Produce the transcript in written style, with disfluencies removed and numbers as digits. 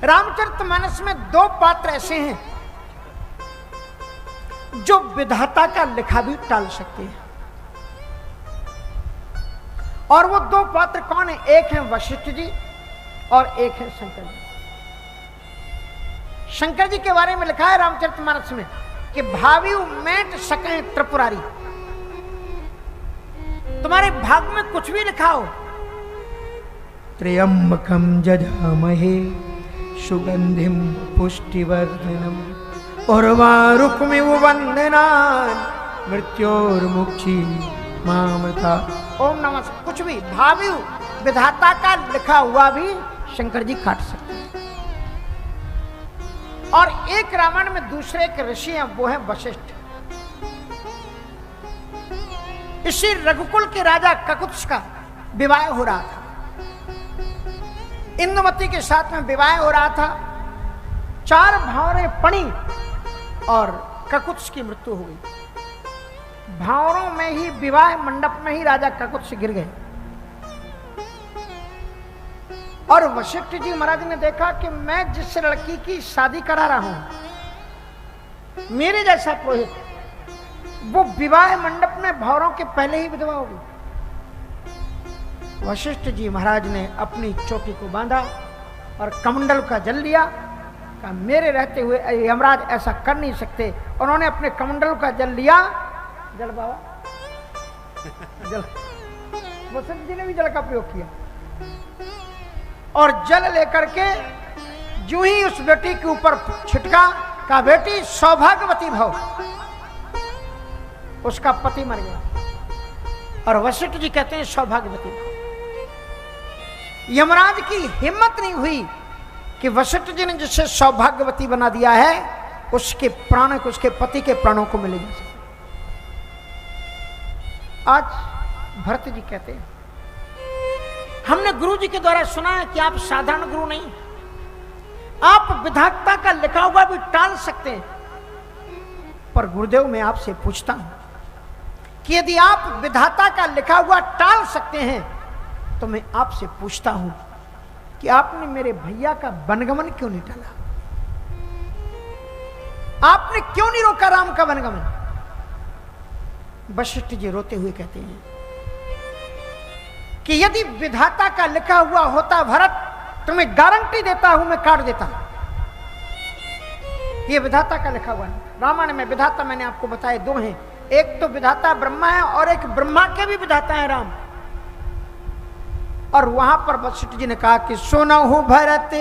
रामचरितमानस में दो पात्र ऐसे हैं जो विधाता का लिखा भी टाल सकते हैं। और वो दो पात्र कौन है? एक है वशिष्ठ जी और एक है शंकर जी। शंकर जी के बारे में लिखा है रामचरितमानस में कि भावी मेट सके त्रिपुरारी। तुम्हारे भाग में कुछ भी लिखा हो, त्र्यंबकम जजामहे सुगंधिम पुष्टिवर्धनम उर्वारुकमिव वंदनान मृत्योर्मुक्षी मामृता। ओम नमः। कुछ भी भावी विधाता का लिखा हुआ भी शंकर जी काट सकते हैं। और एक रामायण में दूसरे एक ऋषि हैं, वो है वशिष्ठ। इसी रघुकुल के राजा ककुत्स का विवाह हो रहा था, इंदुमती के साथ में विवाह हो रहा था। 4 भावरें पड़ी और ककुत्स की मृत्यु हो गई। भावरों में ही, विवाह मंडप में ही राजा ककुत्स गिर गए। और वशिष्ठ जी महाराज ने देखा कि मैं जिस लड़की की शादी करा रहा हूं, मेरे जैसा पुरोहित, वो विवाह मंडप में भावरों के पहले ही विधवा हो गई। वशिष्ठ जी महाराज ने अपनी चौकी को बांधा और कमंडल का जल लिया। कहा मेरे रहते हुए यमराज ऐसा कर नहीं सकते। उन्होंने अपने कमंडल का जल लिया। जल बाबा जल, वशिष्ठ जी ने भी जल का प्रयोग किया और जल लेकर के जो ही उस बेटी के ऊपर छिटका, कहा बेटी सौभाग्यवती भव। उसका पति मर गया और वशिष्ठ जी कहते हैं सौभाग्यवती भव। यमराज की हिम्मत नहीं हुई कि वशिष्ठ जी ने जिसे सौभाग्यवती बना दिया है उसके प्राण को, उसके पति के प्राणों को मिले जा सके। आज भरत जी कहते हैं हमने गुरु जी के द्वारा सुना है कि आप साधारण गुरु नहीं, आप विधाता का लिखा हुआ भी टाल सकते हैं। पर गुरुदेव मैं आपसे पूछता हूं कि यदि आप विधाता का लिखा हुआ टाल सकते हैं तो मैं आपसे पूछता हूं कि आपने मेरे भैया का वनगमन क्यों नहीं टाला? आपने क्यों नहीं रोका राम का वनगमन? वशिष्ठ जी रोते हुए कहते हैं कि यदि विधाता का लिखा हुआ होता भरत, तो मैं गारंटी देता हूं मैं काट देता। ये विधाता का लिखा हुआ है। रामायण में विधाता मैंने आपको बताए 2 हैं, एक तो विधाता ब्रह्मा है और एक ब्रह्मा के भी विधाता है राम। और वहां पर वशिष्ठ जी ने कहा कि सुनहु भरत